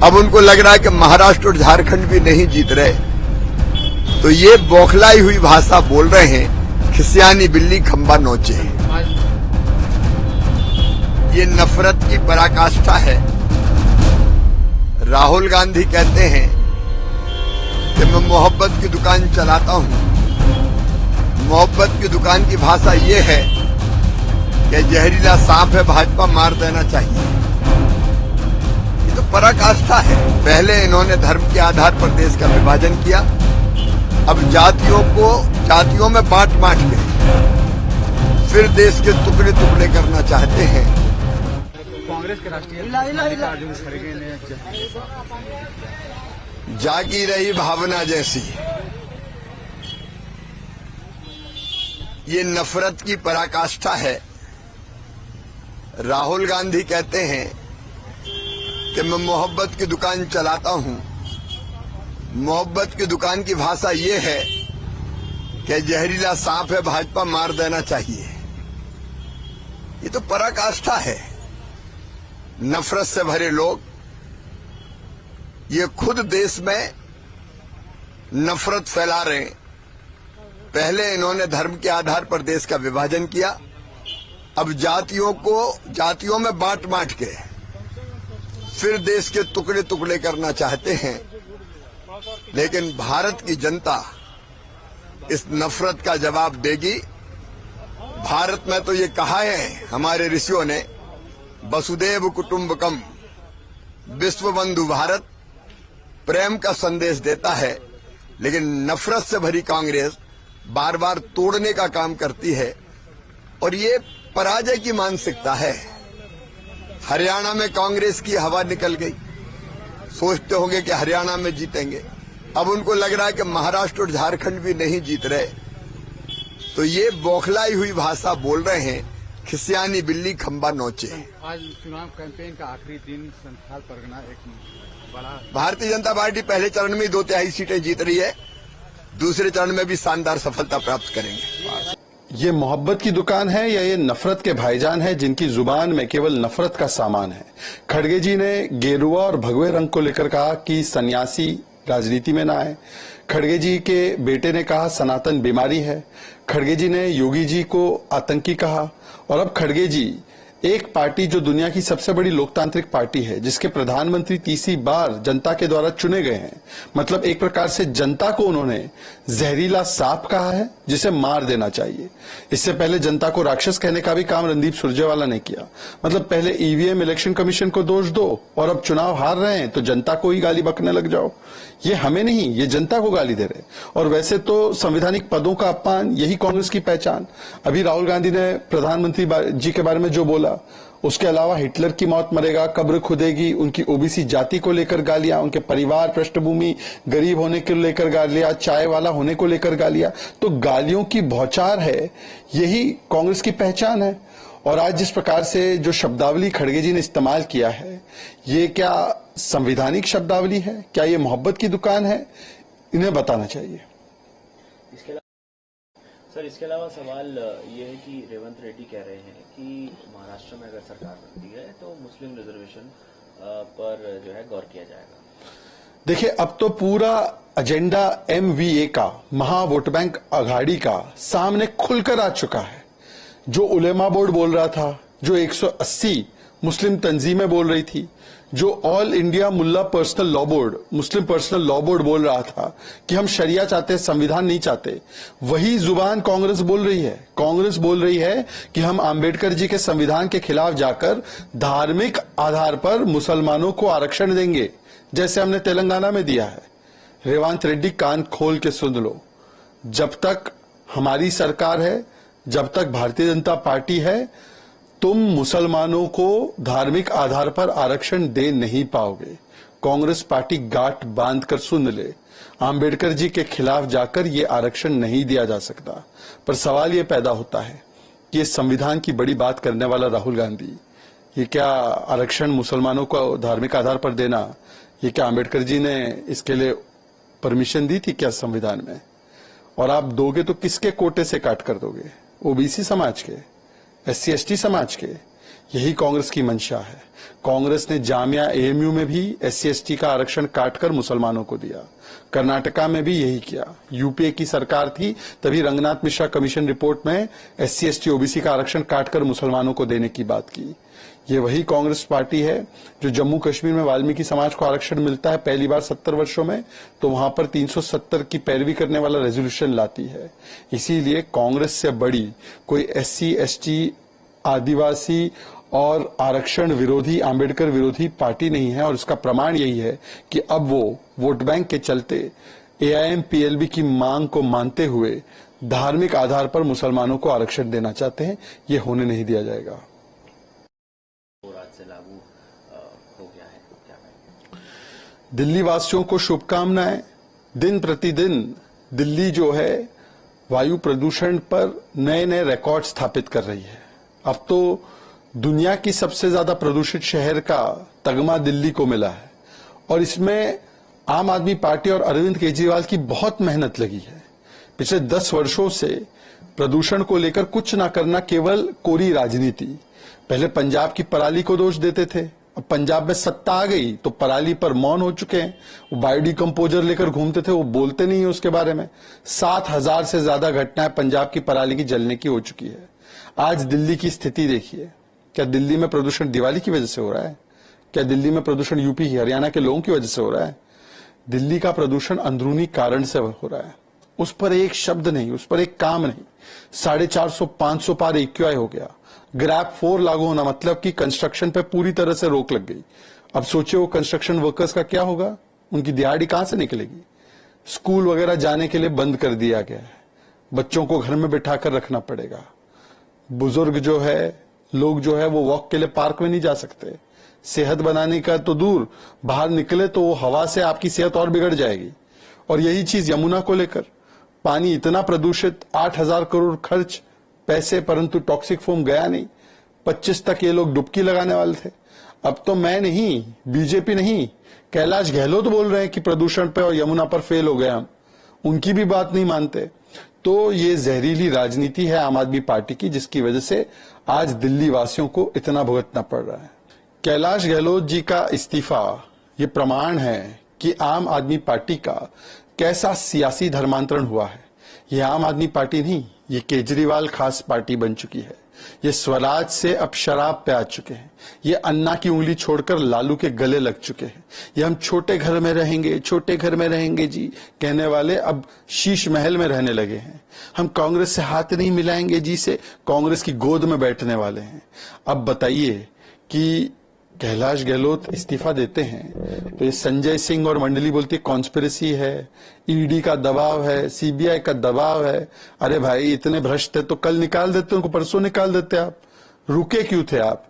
अब उनको लग रहा है कि महाराष्ट्र और झारखंड भी नहीं जीत रहे, तो ये बौखलाई हुई भाषा बोल रहे हैं, खिसियानी बिल्ली खंबा नोचे। ये नफरत की पराकाष्ठा है। राहुल गांधी कहते हैं कि मैं मोहब्बत की दुकान चलाता हूं। मोहब्बत की दुकान की भाषा ये है कि जहरीला सांप है, भाजपा मार देना चाहिए। ये तो पराकाष्ठा है। पहले इन्होंने धर्म के आधार पर देश का विभाजन किया, अब जातियों में बांट के फिर देश के टुकड़े टुकड़े करना चाहते हैं। कांग्रेस के राष्ट्रीय अर्जुन खड़गे ने जागी रही भावना जैसी ये नफरत की पराकाष्ठा है। राहुल गांधी कहते हैं कि मैं मोहब्बत की दुकान चलाता हूं। मोहब्बत की दुकान की भाषा ये है कि जहरीला सांप है, भाजपा मार देना चाहिए। ये तो पराकाष्ठा है। नफरत से भरे लोग ये खुद देश में नफरत फैला रहे हैं। पहले इन्होंने धर्म के आधार पर देश का विभाजन किया, अब जातियों में बांट के फिर देश के टुकड़े टुकड़े करना चाहते हैं। लेकिन भारत की जनता इस नफरत का जवाब देगी। भारत में तो ये कहा है हमारे ऋषियों ने, वसुदेव कुटुंबकम, विश्व बंधु भारत प्रेम का संदेश देता है। लेकिन नफरत से भरी कांग्रेस बार बार तोड़ने का काम करती है और ये पराजय की मानसिकता है। हरियाणा में कांग्रेस की हवा निकल गई, सोचते होंगे कि हरियाणा में जीतेंगे। अब उनको लग रहा है कि महाराष्ट्र और झारखंड भी नहीं जीत रहे, तो ये बौखलाई हुई भाषा बोल रहे हैं, खिसियानी बिल्ली खंबा नोचे। आज चुनाव कैंपेन का आखिरी दिन संथाल परगना एक बड़ा भारतीय जनता पार्टी पहले चरण में 2/3 सीटें जीत रही है, दूसरे चरण में भी शानदार सफलता प्राप्त करेंगे। ये मोहब्बत की दुकान है या ये नफरत के भाईजान है जिनकी जुबान में केवल नफरत का सामान है। खड़गे जी ने गेरुआ और भगवे रंग को लेकर कहा कि सन्यासी राजनीति में ना आए। खड़गे जी के बेटे ने कहा सनातन बीमारी है। खड़गे जी ने योगी जी को आतंकी कहा और अब खड़गे जी एक पार्टी जो दुनिया की सबसे बड़ी लोकतांत्रिक पार्टी है, जिसके प्रधानमंत्री तीसरी बार जनता के द्वारा चुने गए हैं, मतलब एक प्रकार से जनता को उन्होंने जहरीला सांप कहा है जिसे मार देना चाहिए। इससे पहले जनता को राक्षस कहने का भी काम रणदीप सुरजेवाला ने किया। मतलब पहले ईवीएम इलेक्शन कमीशन को दोष दो और अब चुनाव हार रहे हैं तो जनता को ही गाली बकने लग जाओ। ये हमें नहीं, ये जनता को गाली दे रहे। और वैसे तो संवैधानिक पदों का अपमान यही कांग्रेस की पहचान। अभी राहुल गांधी ने प्रधानमंत्री जी के बारे में जो बोला, उसके अलावा हिटलर की मौत मरेगा, कब्र खुदेगी, उनकी ओबीसी जाति को लेकर गालियां, उनके परिवार पृष्ठभूमि, गरीब होने को लेकर गालियां, चाय वाला होने को लेकर गालियां, तो गालियों की बौछार है, यही कांग्रेस की पहचान है। और आज जिस प्रकार से जो शब्दावली खड़गे जी ने इस्तेमाल किया है, ये क्या संवैधानिक शब्दावली है, क्या ये मोहब्बत की दुकान है, इन्हें बताना चाहिए। इसके अलावा सवाल ये है कि रेवंत रेड्डी कह रहे हैं कि महाराष्ट्र में अगर सरकार बनती है तो मुस्लिम रिजर्वेशन पर जो है गौर किया जाएगा। देखिए, अब तो पूरा एजेंडा MVA का, महा वोट बैंक अघाड़ी का सामने खुलकर आ चुका है। जो उलेमा बोर्ड बोल रहा था, जो 180 मुस्लिम तंजीमें बोल रही थी, जो ऑल इंडिया मुल्ला पर्सनल लॉ बोर्ड, मुस्लिम पर्सनल लॉ बोर्ड बोल रहा था कि हम शरिया चाहते हैं, संविधान नहीं चाहते, वही जुबान कांग्रेस बोल रही है। कांग्रेस बोल रही है कि हम आंबेडकर जी के संविधान के खिलाफ जाकर धार्मिक आधार पर मुसलमानों को आरक्षण देंगे, जैसे हमने तेलंगाना में दिया है। रेवंत रेड्डी, कान खोल के सुन लो, जब तक हमारी सरकार है, जब तक भारतीय जनता पार्टी है, तुम मुसलमानों को धार्मिक आधार पर आरक्षण दे नहीं पाओगे। कांग्रेस पार्टी गांठ बांध कर सुन ले, आंबेडकर जी के खिलाफ जाकर ये आरक्षण नहीं दिया जा सकता। पर सवाल ये पैदा होता है कि ये संविधान की बड़ी बात करने वाला राहुल गांधी, ये क्या आरक्षण मुसलमानों को धार्मिक आधार पर देना, ये क्या आंबेडकर जी ने इसके लिए परमिशन दी थी क्या संविधान में? और आप दोगे तो किसके कोटे से काट कर दोगे? ओबीसी समाज के, SC ST समाज के, यही कांग्रेस की मंशा है। कांग्रेस ने जामिया एएमयू में भी SC/ST का आरक्षण काटकर मुसलमानों को दिया, कर्नाटका में भी यही किया। यूपीए की सरकार थी तभी रंगनाथ मिश्रा कमीशन रिपोर्ट में SC/ST OBC का आरक्षण काटकर मुसलमानों को देने की बात की। ये वही कांग्रेस पार्टी है जो जम्मू कश्मीर में वाल्मीकि समाज को आरक्षण मिलता है पहली बार 70 वर्षों में, तो वहां पर 370 की पैरवी करने वाला रेजोल्यूशन लाती है। इसीलिए कांग्रेस से बड़ी कोई SC/ST आदिवासी और आरक्षण विरोधी, आंबेडकर विरोधी पार्टी नहीं है। और इसका प्रमाण यही है कि अब वो वोट बैंक के चलते AIM-PLB की मांग को मानते हुए धार्मिक आधार पर मुसलमानों को आरक्षण देना चाहते हैं। ये होने नहीं दिया जाएगा। और आज से लागू हो गया है, क्या कहेंगे? दिल्ली वासियों को शुभकामनाएं। दिन प्रतिदिन दिल्ली जो है वायु प्रदूषण पर नए नए रिकॉर्ड स्थापित कर रही है। अब तो दुनिया की सबसे ज्यादा प्रदूषित शहर का तगमा दिल्ली को मिला है और इसमें आम आदमी पार्टी और अरविंद केजरीवाल की बहुत मेहनत लगी है। पिछले 10 वर्षों से प्रदूषण को लेकर कुछ ना करना केवल कोरी राजनीति। पहले पंजाब की पराली को दोष देते थे, अब पंजाब में सत्ता आ गई तो पराली पर मौन हो चुके हैं। वो बायोडिकम्पोजर लेकर घूमते थे, वो बोलते नहीं है उसके बारे में। 7,000 से ज्यादा घटनाएं पंजाब की पराली की जलने की हो चुकी है। आज दिल्ली की स्थिति देखिए। क्या दिल्ली में प्रदूषण दिवाली की वजह से हो रहा है? क्या दिल्ली में प्रदूषण यूपी हरियाणा के लोगों की वजह से हो रहा है? दिल्ली का प्रदूषण अंदरूनी कारण से हो रहा है। उस पर एक शब्द नहीं, उस पर एक काम नहीं। 450-500 पार AQI हो गया। ग्रैप 4 लागू होना मतलब कि कंस्ट्रक्शन पे पूरी तरह से रोक लग गई। अब सोचिए वो कंस्ट्रक्शन वर्कर्स का क्या होगा, उनकी दिहाड़ी कहां से निकलेगी? स्कूल वगैरह जाने के लिए बंद कर दिया गया है, बच्चों को घर में बिठाकर रखना पड़ेगा। बुजुर्ग जो है, लोग जो है वो वॉक के लिए पार्क में नहीं जा सकते। सेहत बनाने का तो दूर, बाहर निकले तो वो हवा से आपकी सेहत और बिगड़ जाएगी। और यही चीज यमुना को लेकर, पानी इतना प्रदूषित, 8,000 करोड़ खर्च पैसे, परंतु टॉक्सिक फोम गया नहीं। 25 तक ये लोग डुबकी लगाने वाले थे। अब तो मैं नहीं, बीजेपी नहीं, कैलाश गहलोत बोल रहे हैं कि प्रदूषण पे और यमुना पर फेल हो गए हम। उनकी भी बात नहीं मानते। तो ये जहरीली राजनीति है आम आदमी पार्टी की, जिसकी वजह से आज दिल्ली वासियों को इतना भुगतना पड़ रहा है। कैलाश गहलोत जी का इस्तीफा ये प्रमाण है कि आम आदमी पार्टी का कैसा सियासी धर्मांतरण हुआ है। ये आम आदमी पार्टी नहीं, ये केजरीवाल खास पार्टी बन चुकी है। ये स्वराज से अब शराब पे आ चुके हैं। ये अन्ना की उंगली छोड़कर लालू के गले लग चुके हैं। ये हम छोटे घर में रहेंगे, छोटे घर में रहेंगे जी कहने वाले अब शीश महल में रहने लगे हैं। हम कांग्रेस से हाथ नहीं मिलाएंगे जी से कांग्रेस की गोद में बैठने वाले हैं। अब बताइए कि कैलाश गहलोत इस्तीफा देते हैं तो ये संजय सिंह और मंडली बोलती है कॉन्स्पिरेसी है, ईडी का दबाव है, सीबीआई का दबाव है। अरे भाई इतने भ्रष्ट थे तो कल निकाल देते, उनको परसों निकाल देते। आप रुके क्यों थे? आप